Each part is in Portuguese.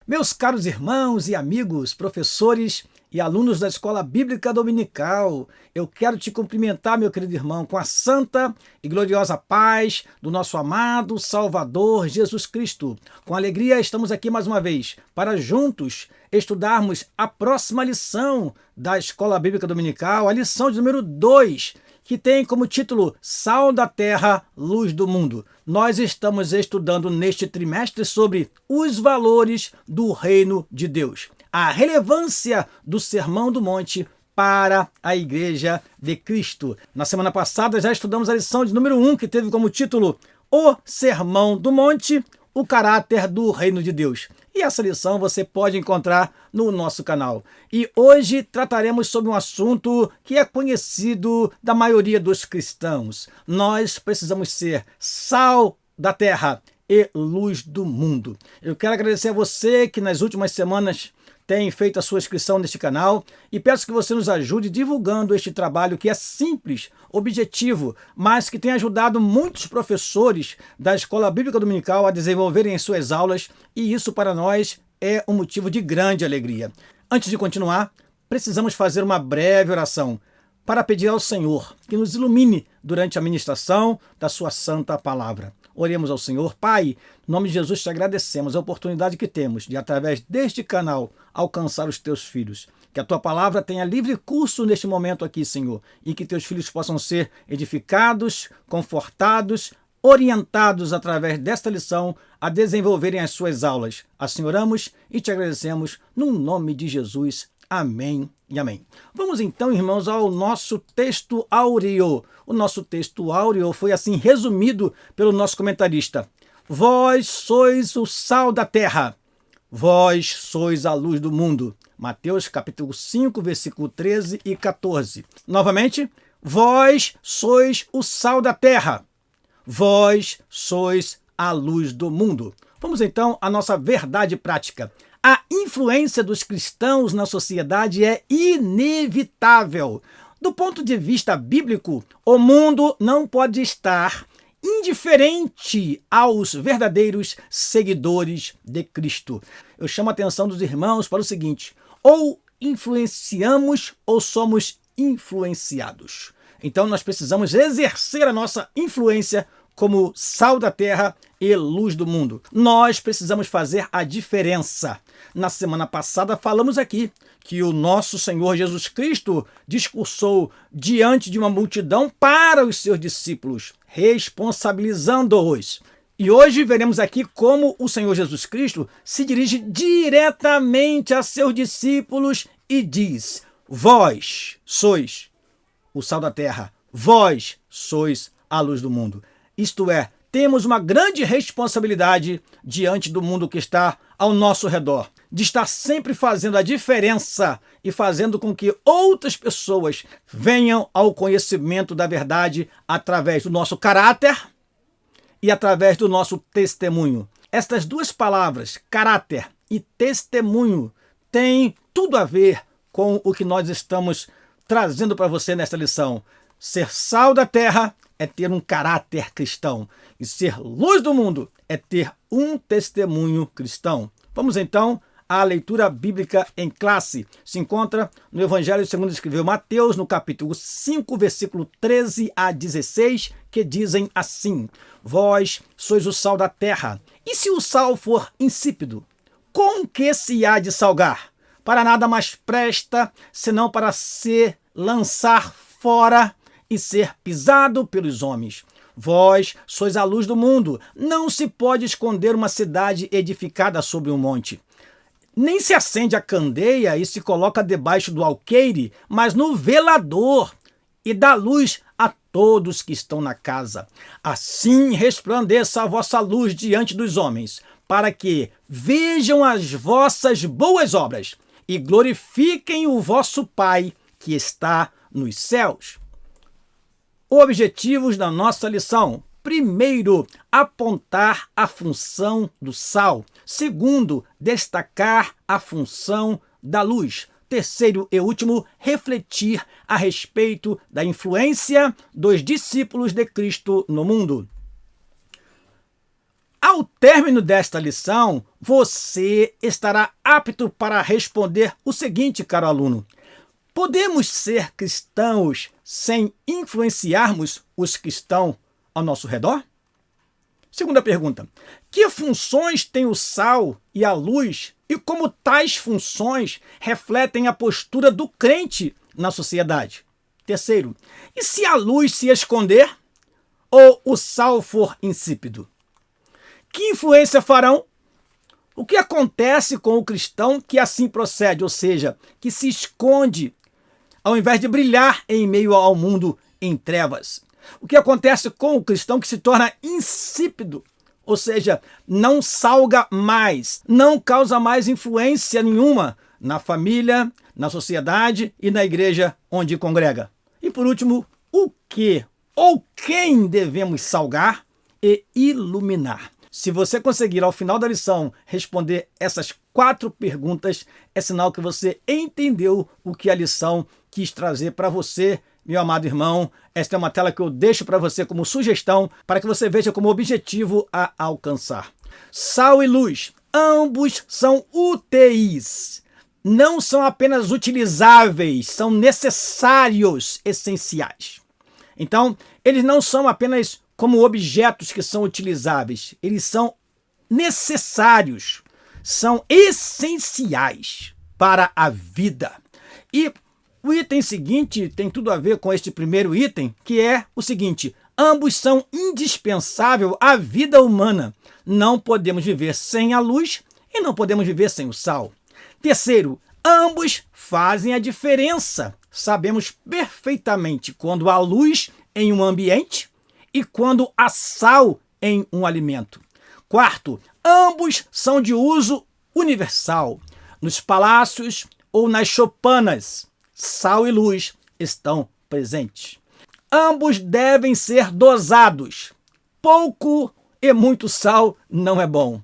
Meus caros irmãos e amigos, professores e alunos da Escola Bíblica Dominical, eu quero te cumprimentar, meu querido irmão, com a santa e gloriosa paz do nosso amado Salvador Jesus Cristo. Com alegria estamos aqui mais uma vez para juntos estudarmos a próxima lição da Escola Bíblica Dominical, a lição de número 2, que tem como título Sal da Terra, Luz do Mundo. Nós estamos estudando neste trimestre sobre os valores do reino de Deus, a relevância do Sermão do Monte para a Igreja de Cristo. Na semana passada já estudamos a lição de número 1, que teve como título O Sermão do Monte, o caráter do reino de Deus. E essa lição você pode encontrar no nosso canal. E hoje trataremos sobre um assunto que é conhecido da maioria dos cristãos. Nós precisamos ser sal da terra e luz do mundo. Eu quero agradecer a você que nas últimas semanas tem feito a sua inscrição neste canal e peço que você nos ajude divulgando este trabalho que é simples, objetivo, mas que tem ajudado muitos professores da Escola Bíblica Dominical a desenvolverem as suas aulas, e isso para nós é um motivo de grande alegria. Antes de continuar, precisamos fazer uma breve oração para pedir ao Senhor que nos ilumine durante a ministração da sua santa palavra. Oremos ao Senhor. Pai, em nome de Jesus te agradecemos a oportunidade que temos de, através deste canal, alcançar os teus filhos. Que a tua palavra tenha livre curso neste momento aqui, Senhor, e que teus filhos possam ser edificados, confortados, orientados através desta lição a desenvolverem as suas aulas. Assim oramos e te agradecemos no nome de Jesus. Amém e amém. Vamos então, irmãos, ao nosso texto áureo. O nosso texto áureo foi assim resumido pelo nosso comentarista. Vós sois o sal da terra, vós sois a luz do mundo. Mateus capítulo 5, versículo 13 e 14. Novamente, vós sois o sal da terra, vós sois a luz do mundo. Vamos então à nossa verdade prática. A influência dos cristãos na sociedade é inevitável. Do ponto de vista bíblico, o mundo não pode estar indiferente aos verdadeiros seguidores de Cristo. Eu chamo a atenção dos irmãos para o seguinte: ou influenciamos ou somos influenciados. Então nós precisamos exercer a nossa influência como sal da terra e luz do mundo. Nós precisamos fazer a diferença. Na semana passada falamos aqui que o nosso Senhor Jesus Cristo discursou diante de uma multidão para os seus discípulos, responsabilizando-os. E hoje veremos aqui como o Senhor Jesus Cristo se dirige diretamente a seus discípulos e diz: vós sois o sal da terra, vós sois a luz do mundo. Isto é, temos uma grande responsabilidade diante do mundo que está ao nosso redor, de estar sempre fazendo a diferença e fazendo com que outras pessoas venham ao conhecimento da verdade através do nosso caráter e através do nosso testemunho. Estas duas palavras, caráter e testemunho, têm tudo a ver com o que nós estamos trazendo para você nesta lição. Ser sal da terra é ter um caráter cristão, e ser luz do mundo é ter um testemunho cristão. Vamos então à leitura bíblica em classe. Se encontra no Evangelho segundo escreveu Mateus, no capítulo 5, versículo 13 a 16, que dizem assim: vós sois o sal da terra, e se o sal for insípido, com que se há de salgar? Para nada mais presta, senão para se lançar fora e ser pisado pelos homens. Vós sois a luz do mundo. Não se pode esconder uma cidade edificada sobre um monte. Nem se acende a candeia e se coloca debaixo do alqueire, mas no velador, e dá luz a todos que estão na casa. Assim resplandeça a vossa luz diante dos homens, para que vejam as vossas boas obras e glorifiquem o vosso Pai que está nos céus. Objetivos da nossa lição: primeiro, apontar a função do sal. Segundo, destacar a função da luz. Terceiro e último, refletir a respeito da influência dos discípulos de Cristo no mundo. A Ao término desta lição, você estará apto para responder o seguinte, caro aluno: podemos ser cristãos sem influenciarmos os que estão ao nosso redor? Segunda pergunta: que funções tem o sal e a luz e como tais funções refletem a postura do crente na sociedade? Terceiro: e se a luz se esconder ou o sal for insípido? Que influência farão? O que acontece com o cristão que assim procede, ou seja, que se esconde ao invés de brilhar em meio ao mundo em trevas? O que acontece com o cristão que se torna insípido, ou seja, não salga mais, não causa mais influência nenhuma na família, na sociedade e na igreja onde congrega? E por último, o que ou quem devemos salgar e iluminar? Se você conseguir, ao final da lição, responder essas 4 perguntas, é sinal que você entendeu o que a lição quis trazer para você, meu amado irmão. Esta é uma tela que eu deixo para você como sugestão, para que você veja como objetivo a alcançar. Sal e luz, ambos são úteis. Não são apenas utilizáveis, são necessários, essenciais. Então, eles não são apenas como objetos que são utilizáveis, eles são necessários, são essenciais para a vida. E o item seguinte tem tudo a ver com este primeiro item, que é o seguinte: ambos são indispensáveis à vida humana. Não podemos viver sem a luz e não podemos viver sem o sal. Terceiro, ambos fazem a diferença. Sabemos perfeitamente quando há luz em um ambiente e quando há sal em um alimento. Quarto, ambos são de uso universal. Nos palácios ou nas choupanas, sal e luz estão presentes. Ambos devem ser dosados. Pouco e muito sal não é bom.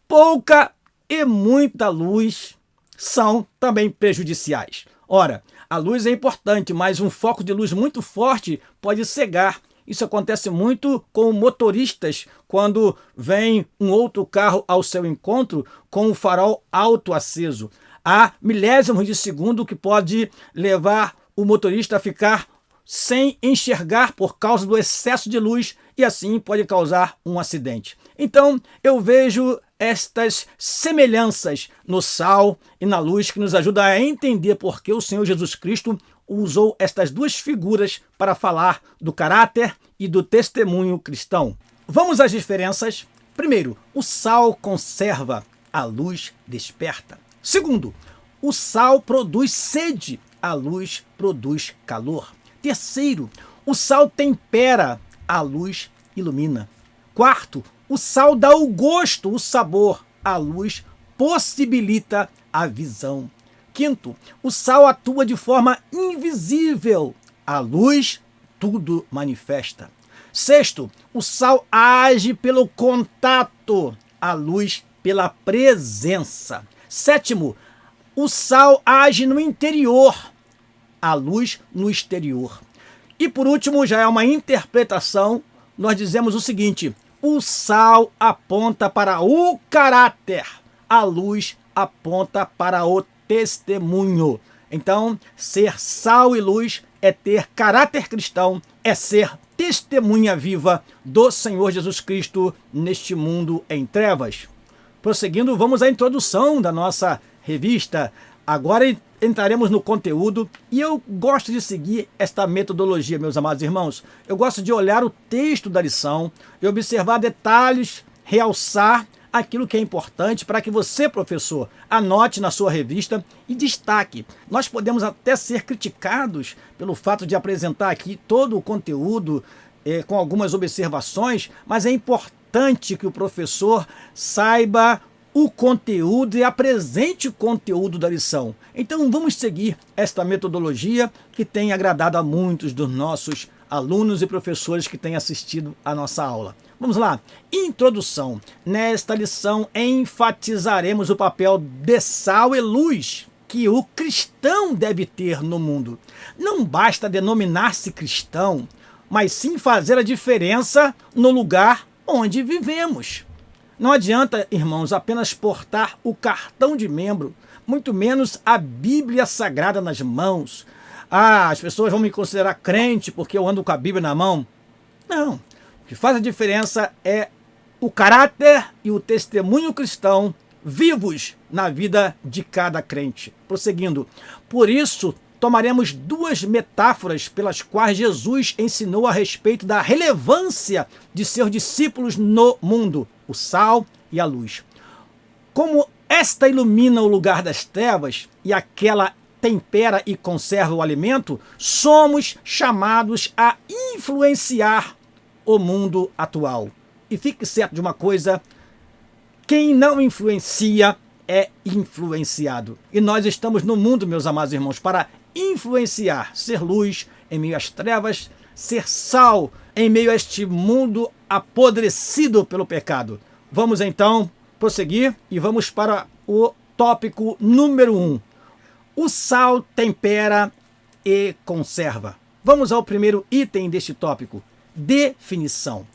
Pouca e muita luz são também prejudiciais. Ora, a luz é importante, mas um foco de luz muito forte pode cegar. Isso acontece muito com motoristas quando vem um outro carro ao seu encontro com o farol alto aceso. Há milésimos de segundo que pode levar o motorista a ficar sem enxergar por causa do excesso de luz e assim pode causar um acidente. Então eu vejo estas semelhanças no sal e na luz que nos ajudam a entender por que o Senhor Jesus Cristo usou estas 2 figuras para falar do caráter e do testemunho cristão. Vamos às diferenças. Primeiro, o sal conserva, a luz desperta. Segundo, o sal produz sede, a luz produz calor. Terceiro, o sal tempera, a luz ilumina. Quarto, o sal dá o gosto, o sabor, a luz possibilita a visão. Quinto, o sal atua de forma invisível, a luz tudo manifesta. Sexto, o sal age pelo contato, a luz pela presença. Sétimo, o sal age no interior, a luz no exterior. E por último, já é uma interpretação, nós dizemos o seguinte: o sal aponta para o caráter, a luz aponta para o testemunho. Então, ser sal e luz é ter caráter cristão, é ser testemunha viva do Senhor Jesus Cristo neste mundo em trevas. Prosseguindo, vamos à introdução da nossa revista. Agora entraremos no conteúdo e eu gosto de seguir esta metodologia, meus amados irmãos. Eu gosto de olhar o texto da lição e observar detalhes, realçar aquilo que é importante para que você, professor, anote na sua revista e destaque. Nós podemos até ser criticados pelo fato de apresentar aqui todo o conteúdo com algumas observações, mas é importante que o professor saiba o conteúdo e apresente o conteúdo da lição. Então vamos seguir esta metodologia que tem agradado a muitos dos nossos alunos e professores que têm assistido a nossa aula. Vamos lá. Introdução. Nesta lição enfatizaremos o papel de sal e luz que o cristão deve ter no mundo. Não basta denominar-se cristão, mas sim fazer a diferença no lugar onde vivemos. Não adianta, irmãos, apenas portar o cartão de membro, muito menos a Bíblia Sagrada nas mãos. Ah, as pessoas vão me considerar crente porque eu ando com a Bíblia na mão. Não. O que faz a diferença é o caráter e o testemunho cristão vivos na vida de cada crente. Prosseguindo. Por isso, tomaremos duas metáforas pelas quais Jesus ensinou a respeito da relevância de seus discípulos no mundo: o sal e a luz. Como esta ilumina o lugar das trevas e aquela tempera e conserva o alimento, somos chamados a influenciar o mundo atual. E fique certo de uma coisa: quem não influencia é influenciado. E nós estamos no mundo, meus amados irmãos, para influenciar, ser luz em meio às trevas, ser sal em meio a este mundo apodrecido pelo pecado. Vamos então prosseguir e vamos para o tópico número 1. O sal tempera e conserva. Vamos ao primeiro item deste tópico: definição.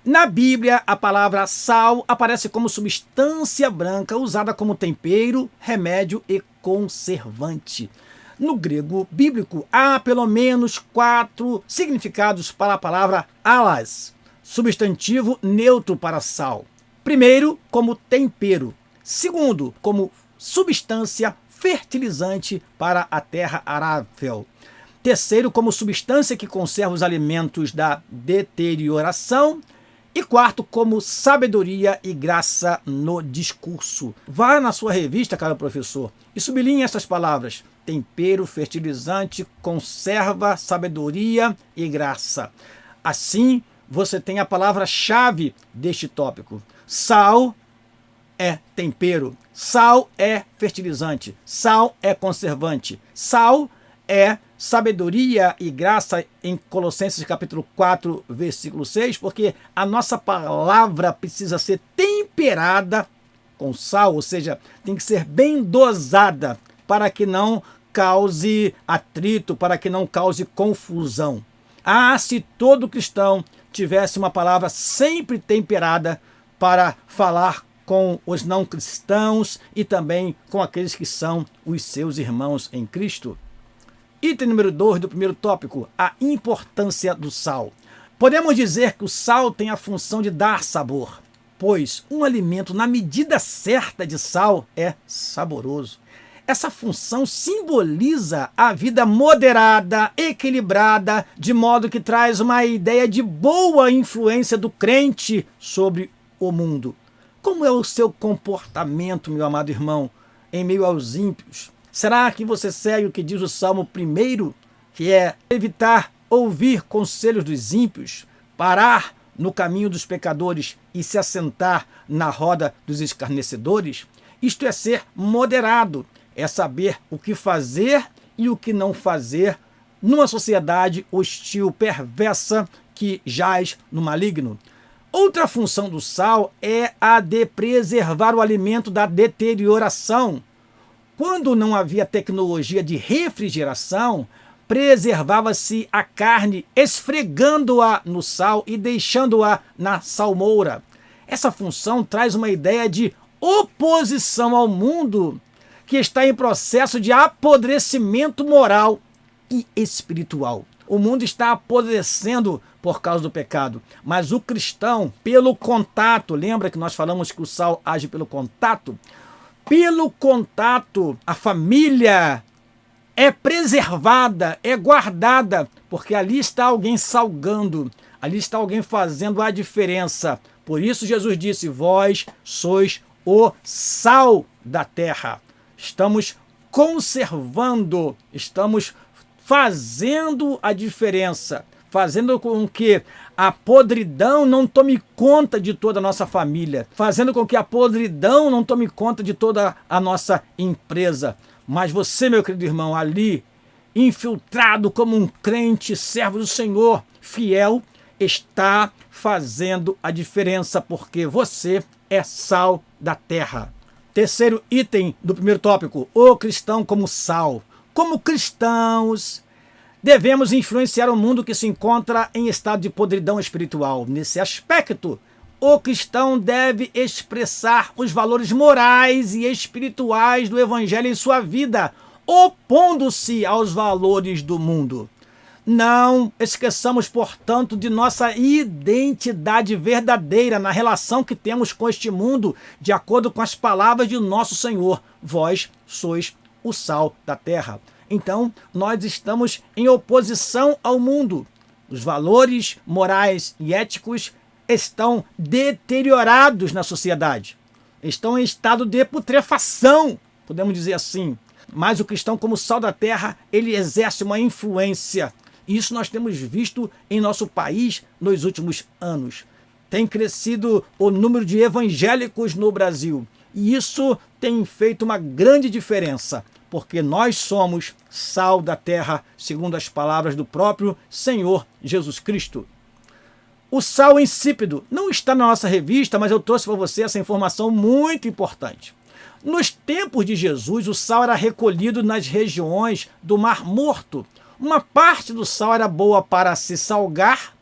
Na Bíblia, a palavra sal aparece como substância branca usada como tempero, remédio e conservante. No grego bíblico, há pelo menos 4 significados para a palavra halas, substantivo neutro para sal. Primeiro, como tempero. Segundo, como substância fertilizante para a terra arável. Terceiro, como substância que conserva os alimentos da deterioração. E quarto, como sabedoria e graça no discurso. Vá na sua revista, caro professor, e sublinhe essas palavras: tempero, fertilizante, conserva, sabedoria e graça. Assim, você tem a palavra-chave deste tópico. Sal é tempero, sal é fertilizante, sal é conservante, sal é sabedoria e graça em Colossenses capítulo 4, versículo 6, porque a nossa palavra precisa ser temperada com sal, ou seja, tem que ser bem dosada para que não cause atrito, para que não cause confusão. Ah, se todo cristão tivesse uma palavra sempre temperada para falar com os não cristãos e também com aqueles que são os seus irmãos em Cristo. Item número 2 do primeiro tópico: a importância do sal. Podemos dizer que o sal tem a função de dar sabor, pois um alimento na medida certa de sal é saboroso. Essa função simboliza a vida moderada, equilibrada, de modo que traz uma ideia de boa influência do crente sobre o mundo. Como é o seu comportamento, meu amado irmão, em meio aos ímpios? Será que você segue o que diz o Salmo 1, que é evitar ouvir conselhos dos ímpios, parar no caminho dos pecadores e se assentar na roda dos escarnecedores? Isto é ser moderado, é saber o que fazer e o que não fazer numa sociedade hostil, perversa, que jaz no maligno. Outra função do sal é a de preservar o alimento da deterioração. Quando não havia tecnologia de refrigeração, preservava-se a carne esfregando-a no sal e deixando-a na salmoura. Essa função traz uma ideia de oposição ao mundo que está em processo de apodrecimento moral e espiritual. O mundo está apodrecendo por causa do pecado, mas o cristão, pelo contato, lembra que nós falamos que o sal age pelo contato? Pelo contato, a família é preservada, é guardada, porque ali está alguém salgando, ali está alguém fazendo a diferença. Por isso Jesus disse: vós sois o sal da terra. Estamos conservando, estamos fazendo a diferença, fazendo com que a podridão não tome conta de toda a nossa família, fazendo com que a podridão não tome conta de toda a nossa empresa. Mas você, meu querido irmão, ali, infiltrado como um crente, servo do Senhor, fiel, está fazendo a diferença, porque você é sal da terra. Terceiro item do primeiro tópico: o cristão como sal. Como cristãos, devemos influenciar o mundo que se encontra em estado de podridão espiritual. Nesse aspecto, o cristão deve expressar os valores morais e espirituais do Evangelho em sua vida, opondo-se aos valores do mundo. Não esqueçamos, portanto, de nossa identidade verdadeira na relação que temos com este mundo, de acordo com as palavras de nosso Senhor. Vós sois o sal da terra. Então, nós estamos em oposição ao mundo. Os valores morais e éticos estão deteriorados na sociedade. Estão em estado de putrefação, podemos dizer assim. Mas o cristão, como sal da terra, ele exerce uma influência. Isso nós temos visto em nosso país nos últimos anos. Tem crescido o número de evangélicos no Brasil. E isso tem feito uma grande diferença, porque nós somos sal da terra, segundo as palavras do próprio Senhor Jesus Cristo. O sal insípido não está na nossa revista, mas eu trouxe para você essa informação muito importante. Nos tempos de Jesus, o sal era recolhido nas regiões do Mar Morto. Uma parte do sal era boa para se salgar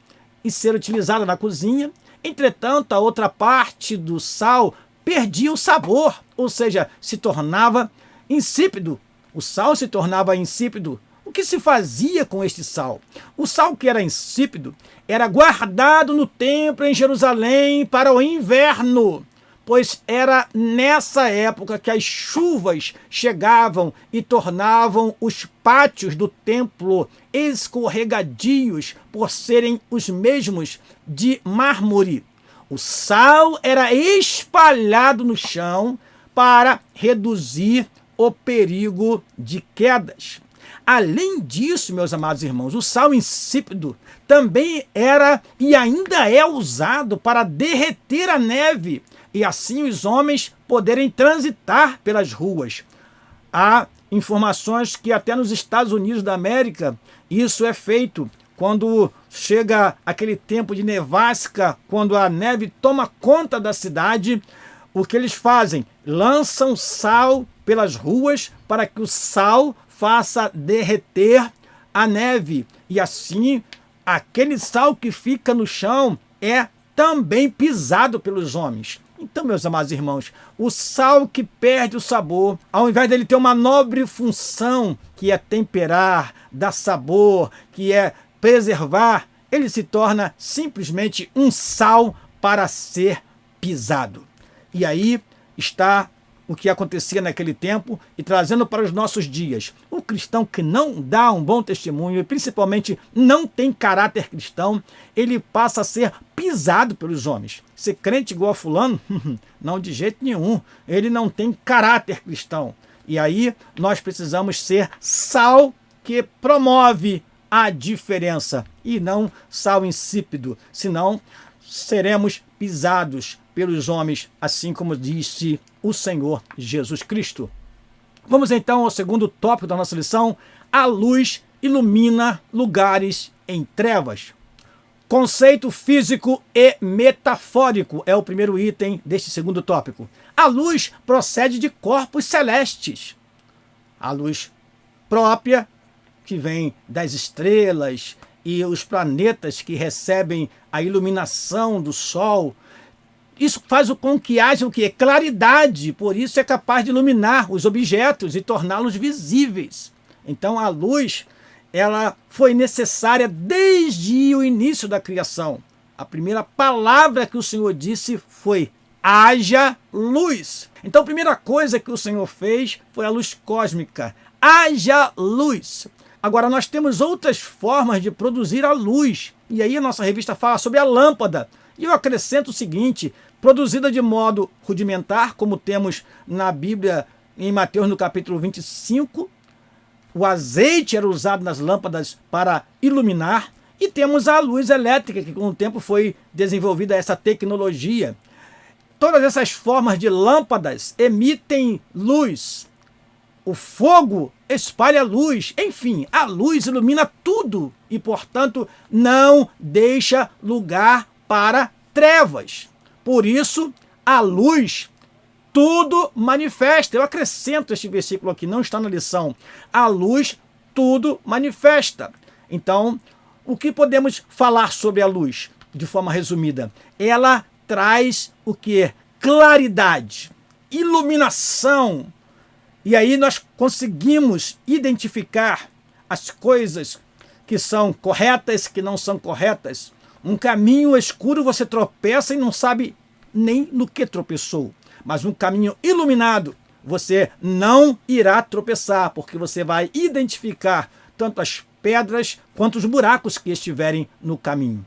e ser utilizada na cozinha. Entretanto, a outra parte do sal perdia o sabor, ou seja, se tornava insípido. O sal se tornava insípido. O que se fazia com este sal? O sal que era insípido era guardado no templo em Jerusalém para o inverno, pois era nessa época que as chuvas chegavam e tornavam os pátios do templo escorregadios por serem os mesmos de mármore. O sal era espalhado no chão para reduzir o perigo de quedas. Além disso, meus amados irmãos, o sal insípido também era e ainda é usado para derreter a neve e assim os homens poderem transitar pelas ruas. Há informações que até nos Estados Unidos da América isso é feito. Quando chega aquele tempo de nevasca, quando a neve toma conta da cidade, o que eles fazem? Lançam sal pelas ruas para que o sal faça derreter a neve. E assim, aquele sal que fica no chão é também pisado pelos homens. Então, meus amados irmãos, o sal que perde o sabor, ao invés dele ter uma nobre função, que é temperar, dar sabor, que é preservar, ele se torna simplesmente um sal para ser pisado. E aí está o que acontecia naquele tempo e trazendo para os nossos dias. O cristão que não dá um bom testemunho e principalmente não tem caráter cristão, ele passa a ser pisado pelos homens. Ser crente igual a fulano? Não, de jeito nenhum. Ele não tem caráter cristão. E aí nós precisamos ser sal que promove a diferença e não sal insípido, senão seremos pisados pelos homens, assim como disse o Senhor Jesus Cristo. Vamos então ao segundo tópico da nossa lição: a luz ilumina lugares em trevas. Conceito físico e metafórico é o primeiro item deste segundo tópico. A luz procede de corpos celestes. A luz própria, que vem das estrelas e os planetas que recebem a iluminação do Sol. Isso faz com que haja o quê? Claridade, por isso é capaz de iluminar os objetos e torná-los visíveis. Então a luz, ela foi necessária desde o início da criação. A primeira palavra que o Senhor disse foi: haja luz. Então a primeira coisa que o Senhor fez foi a luz cósmica. Haja luz. Agora, nós temos outras formas de produzir a luz. E aí a nossa revista fala sobre a lâmpada. E eu acrescento o seguinte: produzida de modo rudimentar, como temos na Bíblia, em Mateus no capítulo 25, o azeite era usado nas lâmpadas para iluminar. E temos a luz elétrica, que com o tempo foi desenvolvida essa tecnologia. Todas essas formas de lâmpadas emitem luz. O fogo espalha luz, enfim, a luz ilumina tudo e, portanto, não deixa lugar para trevas. Por isso, a luz tudo manifesta. Eu acrescento este versículo aqui, não está na lição. A luz tudo manifesta. Então, o que podemos falar sobre a luz, de forma resumida? Ela traz o que? Claridade, iluminação. E aí nós conseguimos identificar as coisas que são corretas, que não são corretas. Um caminho escuro você tropeça e não sabe nem no que tropeçou. Mas um caminho iluminado você não irá tropeçar, porque você vai identificar tanto as pedras quanto os buracos que estiverem no caminho.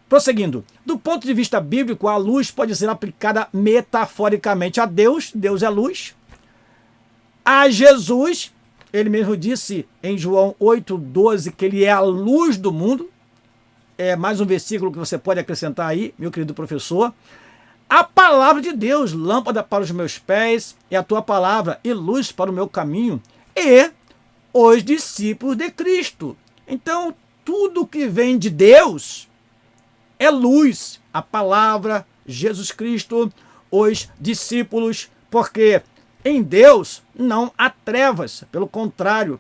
Prosseguindo, do ponto de vista bíblico, a luz pode ser aplicada metaforicamente a Deus, Deus é luz, a Jesus, ele mesmo disse em João 8,12 que ele é a luz do mundo. É mais um versículo que você pode acrescentar aí, meu querido professor. A palavra de Deus, lâmpada para os meus pés, é a tua palavra e luz para o meu caminho, e os discípulos de Cristo. Então, tudo que vem de Deus é luz, a palavra, Jesus Cristo, os discípulos, porque em Deus não há trevas, pelo contrário,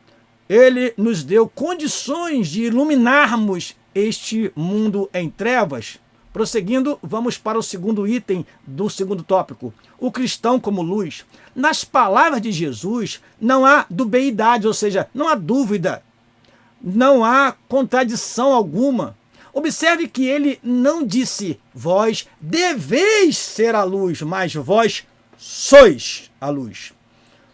ele nos deu condições de iluminarmos este mundo em trevas. Prosseguindo, vamos para o segundo item do segundo tópico, o cristão como luz. Nas palavras de Jesus não há dubiedade, ou seja, não há dúvida, não há contradição alguma. Observe que ele não disse, vós deveis ser a luz, mas vós sois a luz.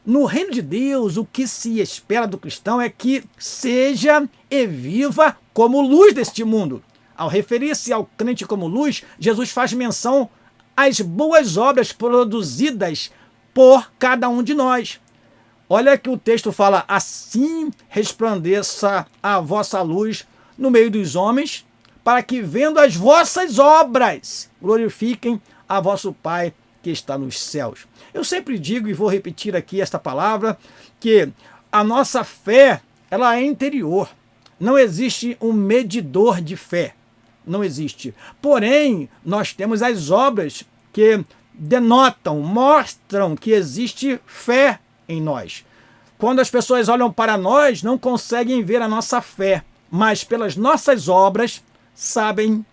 No reino de Deus, o que se espera do cristão é que seja e viva como luz deste mundo. Ao referir-se ao crente como luz, Jesus faz menção às boas obras produzidas por cada um de nós. Olha que o texto fala, assim resplandeça a vossa luz no meio dos homens, para que vendo as vossas obras, glorifiquem a vosso Pai que está nos céus. Eu sempre digo, e vou repetir aqui esta palavra, que a nossa fé, ela é interior. Não existe um medidor de fé. Não existe. Porém, nós temos as obras que denotam, mostram que existe fé em nós. Quando as pessoas olham para nós, não conseguem ver a nossa fé, mas pelas nossas obras sabem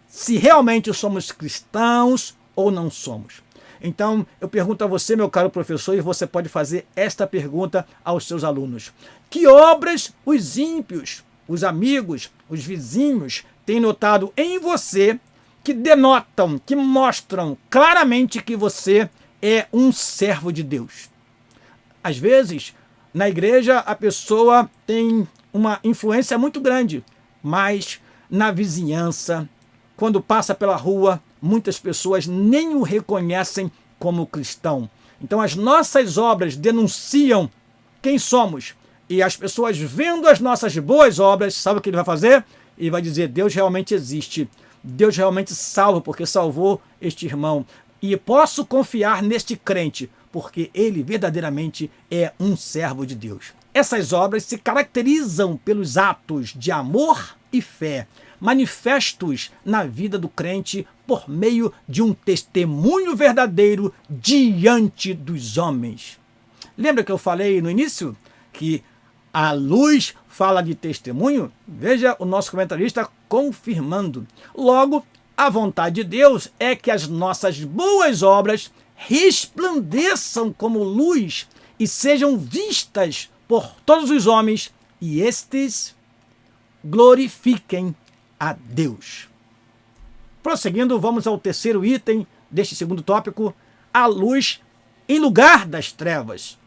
se realmente somos cristãos ou não somos. Então, eu pergunto a você, meu caro professor, e você pode fazer esta pergunta aos seus alunos. Que obras os ímpios, os amigos, os vizinhos têm notado em você que denotam, que mostram claramente que você é um servo de Deus? Às vezes, na igreja, a pessoa tem uma influência muito grande, mas na vizinhança, quando passa pela rua, muitas pessoas nem o reconhecem como cristão. Então as nossas obras denunciam quem somos. E as pessoas vendo as nossas boas obras, sabe o que ele vai fazer? Ele vai dizer, Deus realmente existe. Deus realmente salva, porque salvou este irmão. E posso confiar neste crente, porque ele verdadeiramente é um servo de Deus. Essas obras se caracterizam pelos atos de amor e fé, manifestos na vida do crente por meio de um testemunho verdadeiro diante dos homens. Lembra que eu falei no início que a luz fala de testemunho? Veja o nosso comentarista confirmando. Logo, a vontade de Deus é que as nossas boas obras resplandeçam como luz e sejam vistas por todos os homens, e estes glorifiquem a Deus. Prosseguindo, vamos ao terceiro item deste segundo tópico, a luz em lugar das trevas.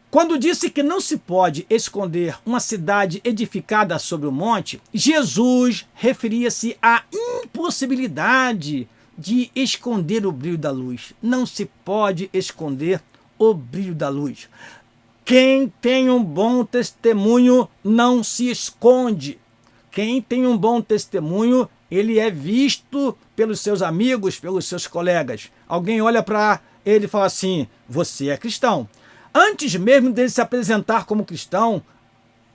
Quando disse que não se pode esconder uma cidade edificada sobre o monte, Jesus referia-se à impossibilidade de esconder o brilho da luz. Não se pode esconder o brilho da luz. Quem tem um bom testemunho não se esconde. Quem tem um bom testemunho, ele é visto pelos seus amigos, pelos seus colegas. Alguém olha para ele e fala assim, você é cristão. Antes mesmo dele se apresentar como cristão,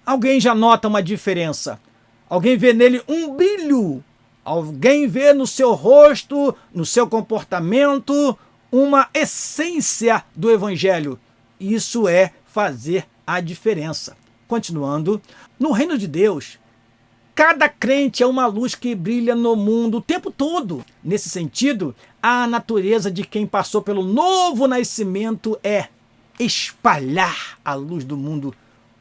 alguém já nota uma diferença. Alguém vê nele um brilho. Alguém vê no seu rosto, no seu comportamento, uma essência do evangelho. Isso é fazer a diferença. Continuando, no reino de Deus, Cada crente é uma luz que brilha no mundo o tempo todo. Nesse sentido, a natureza de quem passou pelo novo nascimento é espalhar a luz do mundo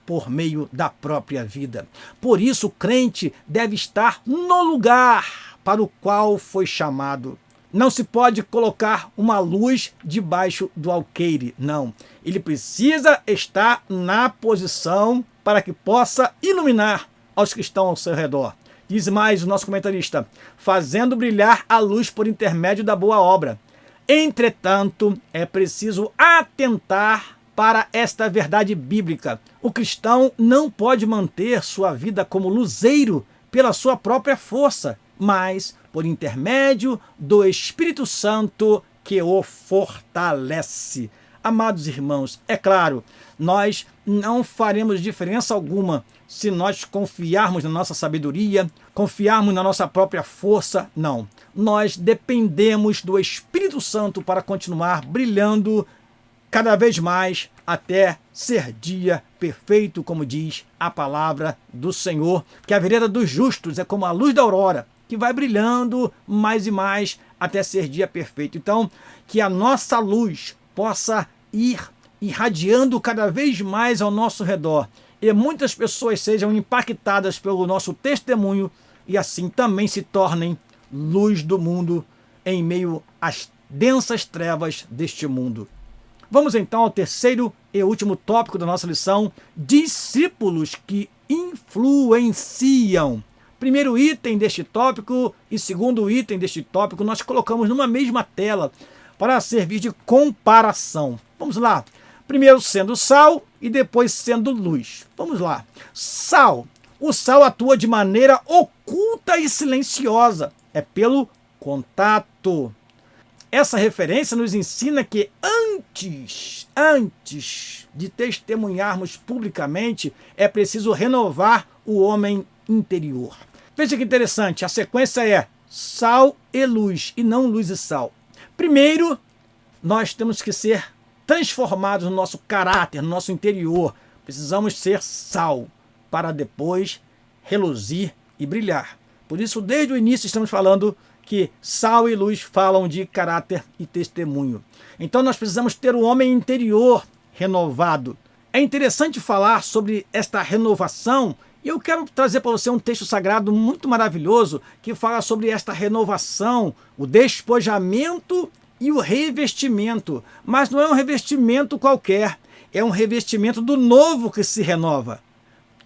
por meio da própria vida. Por isso, o crente deve estar no lugar para o qual foi chamado. Não se pode colocar uma luz debaixo do alqueire, não. Ele precisa estar na posição para que possa iluminar aos que estão ao seu redor. Diz mais o nosso comentarista: fazendo brilhar a luz por intermédio da boa obra. Entretanto, é preciso atentar para esta verdade bíblica. O cristão não pode manter sua vida como luzeiro pela sua própria força, mas por intermédio do Espírito Santo que o fortalece. Amados irmãos, é claro, nós não faremos diferença alguma se nós confiarmos na nossa sabedoria, confiarmos na nossa própria força. Não, nós dependemos do Espírito Santo para continuar brilhando cada vez mais até ser dia perfeito, como diz a palavra do Senhor, que a vereda dos justos é como a luz da aurora, que vai brilhando mais e mais até ser dia perfeito. Então, que a nossa luz possa ir irradiando cada vez mais ao nosso redor e muitas pessoas sejam impactadas pelo nosso testemunho e assim também se tornem luz do mundo em meio às densas trevas deste mundo. Vamos então ao terceiro e último tópico da nossa lição: discípulos que influenciam. Primeiro item deste tópico e segundo item deste tópico nós colocamos numa mesma tela para servir de comparação. Vamos lá. Primeiro sendo sal e depois sendo luz. Vamos lá. Sal. O sal atua de maneira oculta e silenciosa. É pelo contato. Essa referência nos ensina que antes de testemunharmos publicamente, é preciso renovar o homem interior. Veja que interessante, a sequência é sal e luz, e não luz e sal. Primeiro, nós temos que ser transformados no nosso caráter, no nosso interior. Precisamos ser sal, para depois reluzir e brilhar. Por isso, desde o início, estamos falando que sal e luz falam de caráter e testemunho. Então nós precisamos ter o homem interior renovado. É interessante falar sobre esta renovação e eu quero trazer para você um texto sagrado muito maravilhoso que fala sobre esta renovação, o despojamento e o revestimento. Mas não é um revestimento qualquer, é um revestimento do novo que se renova.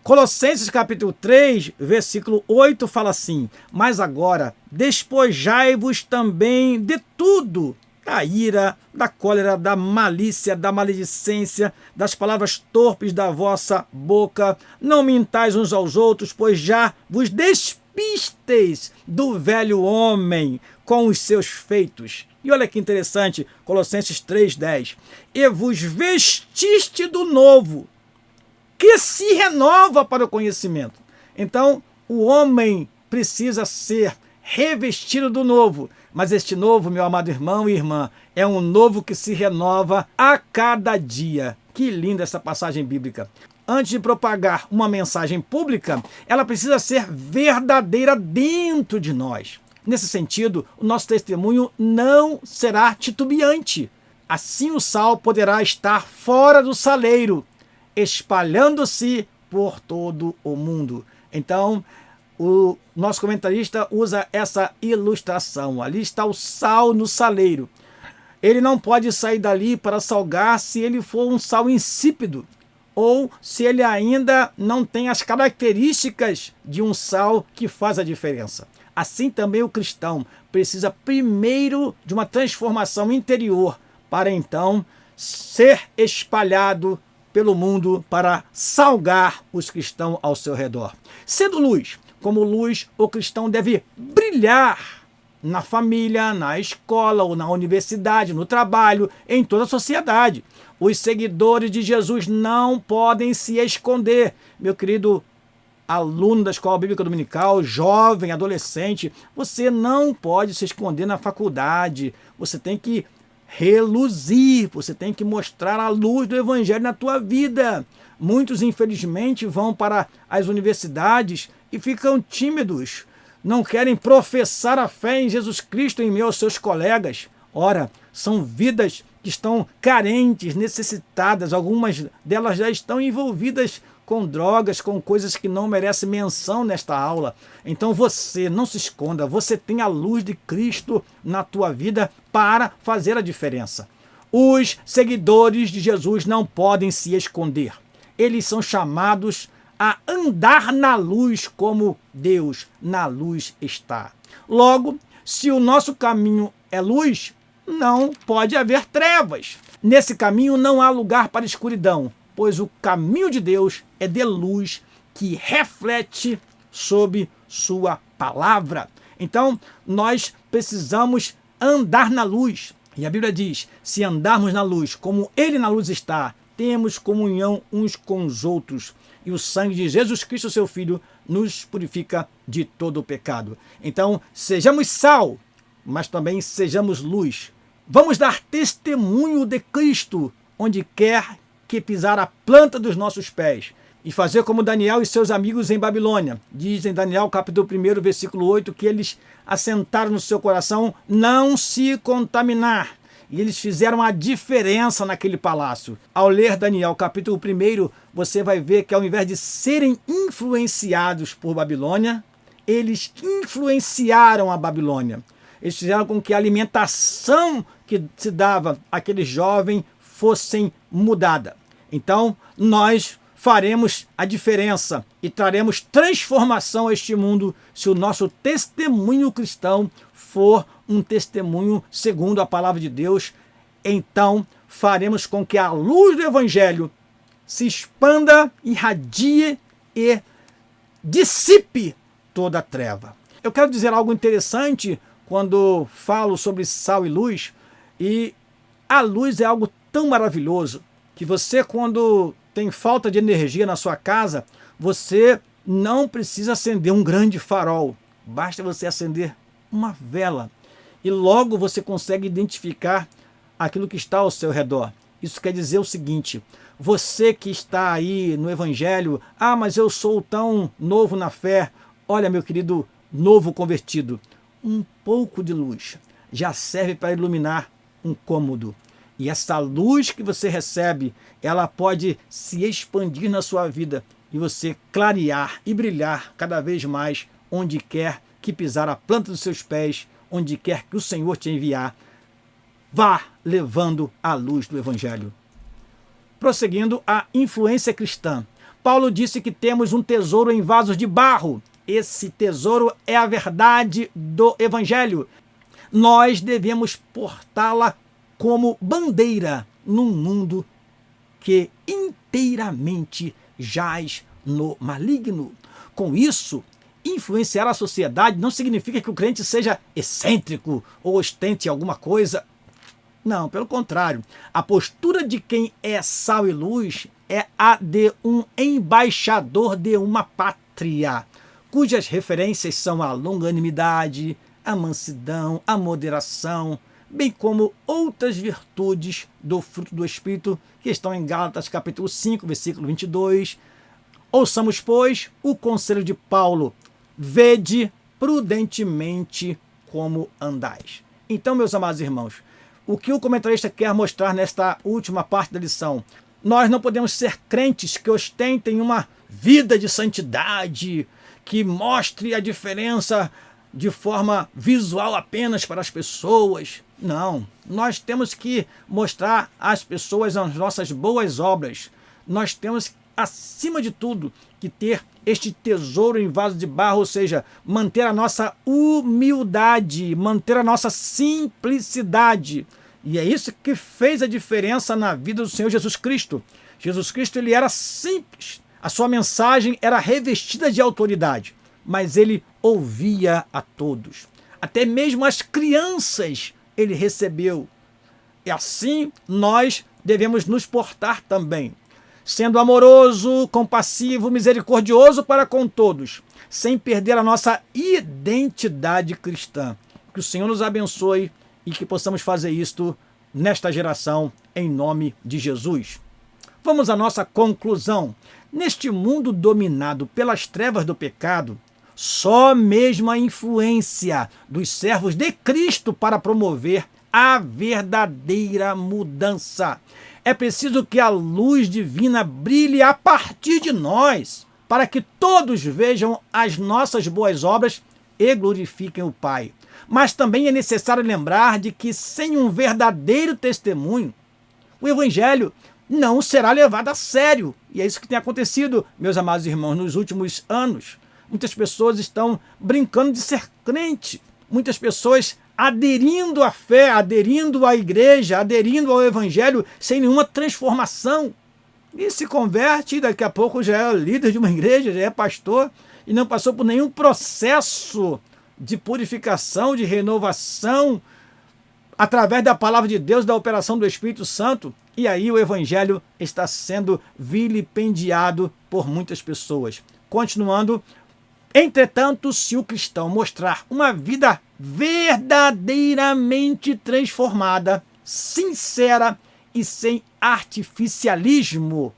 Colossenses capítulo 3, versículo 8 fala assim: mas agora despojai-vos também de tudo, da ira, da cólera, da malícia, da maledicência, das palavras torpes da vossa boca. Não mintais uns aos outros, pois já vos despisteis do velho homem com os seus feitos. E olha que interessante, Colossenses 3,10. E vos vestiste do novo, que se renova para o conhecimento. Então, o homem precisa ser revestido do novo. Mas este novo, meu amado irmão e irmã, é um novo que se renova a cada dia. Que linda essa passagem bíblica. Antes de propagar uma mensagem pública, ela precisa ser verdadeira dentro de nós. Nesse sentido, o nosso testemunho não será titubeante. Assim o sal poderá estar fora do saleiro, espalhando-se por todo o mundo. Então, o nosso comentarista usa essa ilustração. Ali está o sal no saleiro. Ele não pode sair dali para salgar se ele for um sal insípido, ou se ele ainda não tem as características de um sal que faz a diferença. Assim também o cristão precisa primeiro de uma transformação interior, para então ser espalhado pelo mundo para salgar os que estão ao seu redor. Sendo luz, como luz, o cristão deve brilhar na família, na escola ou na universidade, no trabalho, em toda a sociedade. Os seguidores de Jesus não podem se esconder. Meu querido aluno da Escola Bíblica Dominical, jovem, adolescente, você não pode se esconder na faculdade. Você tem que reluzir, você tem que mostrar a luz do Evangelho na tua vida. Muitos, infelizmente, vão para as universidades e ficam tímidos, não querem professar a fé em Jesus Cristo em meio aos seus colegas. Ora, são vidas que estão carentes, necessitadas, algumas delas já estão envolvidas com drogas, com coisas que não merecem menção nesta aula. Então você não se esconda, você tem a luz de Cristo na tua vida para fazer a diferença. Os seguidores de Jesus não podem se esconder. Eles são chamados a andar na luz como Deus na luz está. Logo, se o nosso caminho é luz, não pode haver trevas. Nesse caminho não há lugar para escuridão, pois o caminho de Deus é de luz que reflete sobre sua palavra. Então, nós precisamos andar na luz. E a Bíblia diz, se andarmos na luz, como Ele na luz está, temos comunhão uns com os outros. E o sangue de Jesus Cristo, seu Filho, nos purifica de todo o pecado. Então, sejamos sal, mas também sejamos luz. Vamos dar testemunho de Cristo, onde quer que pisar a planta dos nossos pés. E fazer como Daniel e seus amigos em Babilônia. Diz em Daniel capítulo 1, versículo 8, que eles assentaram no seu coração não se contaminar. E eles fizeram a diferença naquele palácio. Ao ler Daniel capítulo 1, você vai ver que ao invés de serem influenciados por Babilônia, eles influenciaram a Babilônia. Eles fizeram com que a alimentação que se dava àquele jovem fosse mudada. Então, nós faremos a diferença e traremos transformação a este mundo se o nosso testemunho cristão for um testemunho segundo a palavra de Deus. Então, faremos com que a luz do Evangelho se expanda, irradie e dissipe toda a treva. Eu quero dizer algo interessante quando falo sobre sal e luz, e a luz é algo tão maravilhoso que você, quando tem falta de energia na sua casa, você não precisa acender um grande farol, basta você acender uma vela e logo você consegue identificar aquilo que está ao seu redor. Isso quer dizer o seguinte: você que está aí no Evangelho, mas eu sou tão novo na fé. Olha, meu querido novo convertido, um pouco de luz já serve para iluminar um cômodo. E essa luz que você recebe, ela pode se expandir na sua vida e você clarear e brilhar cada vez mais onde quer que pisar a planta dos seus pés, onde quer que o Senhor te enviar. Vá levando a luz do Evangelho. Prosseguindo, a influência cristã. Paulo disse que temos um tesouro em vasos de barro. Esse tesouro é a verdade do Evangelho. Nós devemos portá-la como bandeira num mundo que inteiramente jaz no maligno. Com isso, influenciar a sociedade não significa que o crente seja excêntrico ou ostente alguma coisa. Não, pelo contrário. A postura de quem é sal e luz é a de um embaixador de uma pátria, cujas referências são a longanimidade, a mansidão, a moderação, bem como outras virtudes do fruto do Espírito que estão em Gálatas capítulo 5, versículo 22. Ouçamos, pois, o conselho de Paulo: vede prudentemente como andais. Então, meus amados irmãos, o que o comentarista quer mostrar nesta última parte da lição? Nós não podemos ser crentes que ostentem uma vida de santidade, que mostre a diferença de forma visual apenas para as pessoas. Não, nós temos que mostrar às pessoas as nossas boas obras. Nós temos, acima de tudo, que ter este tesouro em vaso de barro, ou seja, manter a nossa humildade, manter a nossa simplicidade. E é isso que fez a diferença na vida do Senhor Jesus Cristo. Jesus Cristo, ele era simples. A sua mensagem era revestida de autoridade, mas ele ouvia a todos. Até mesmo as crianças ele recebeu. E assim nós devemos nos portar também, sendo amoroso, compassivo, misericordioso para com todos, sem perder a nossa identidade cristã. Que o Senhor nos abençoe e que possamos fazer isto nesta geração, em nome de Jesus. Vamos à nossa conclusão. Neste mundo dominado pelas trevas do pecado, só mesmo a influência dos servos de Cristo para promover a verdadeira mudança. É preciso que a luz divina brilhe a partir de nós, para que todos vejam as nossas boas obras e glorifiquem o Pai. Mas também é necessário lembrar de que sem um verdadeiro testemunho, o Evangelho não será levado a sério. E é isso que tem acontecido, meus amados irmãos, nos últimos anos. Muitas pessoas estão brincando de ser crente. Muitas pessoas aderindo à fé, aderindo à igreja, aderindo ao Evangelho sem nenhuma transformação. E se converte e daqui a pouco já é líder de uma igreja, já é pastor e não passou por nenhum processo de purificação, de renovação, através da palavra de Deus, da operação do Espírito Santo. E aí o Evangelho está sendo vilipendiado por muitas pessoas. Continuando, entretanto, se o cristão mostrar uma vida verdadeiramente transformada, sincera e sem artificialismo,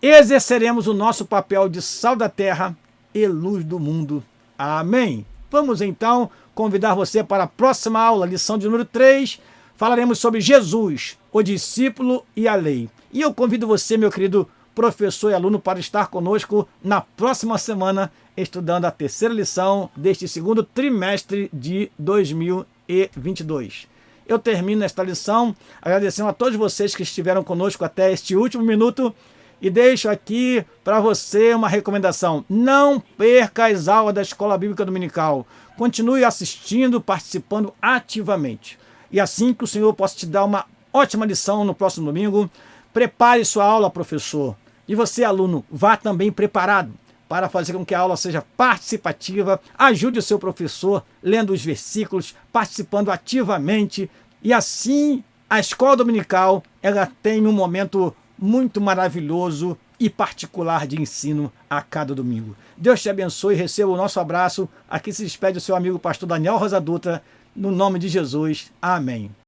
exerceremos o nosso papel de sal da terra e luz do mundo. Amém. Vamos então convidar você para a próxima aula, lição de número 3. Falaremos sobre Jesus, o discípulo e a lei. E eu convido você, meu querido professor e aluno, para estar conosco na próxima semana, estudando a terceira lição deste segundo trimestre de 2022. Eu termino esta lição agradecendo a todos vocês que estiveram conosco até este último minuto e deixo aqui para você uma recomendação. Não perca as aulas da Escola Bíblica Dominical. Continue assistindo, participando ativamente. E assim que o Senhor possa te dar uma ótima lição no próximo domingo, prepare sua aula, professor. E você, aluno, vá também preparado para fazer com que a aula seja participativa. Ajude o seu professor lendo os versículos, participando ativamente. E assim a Escola Dominical ela tem um momento muito maravilhoso e particular de ensino a cada domingo. Deus te abençoe e receba o nosso abraço. Aqui se despede o seu amigo pastor Daniel Rosa Dutra, no nome de Jesus. Amém.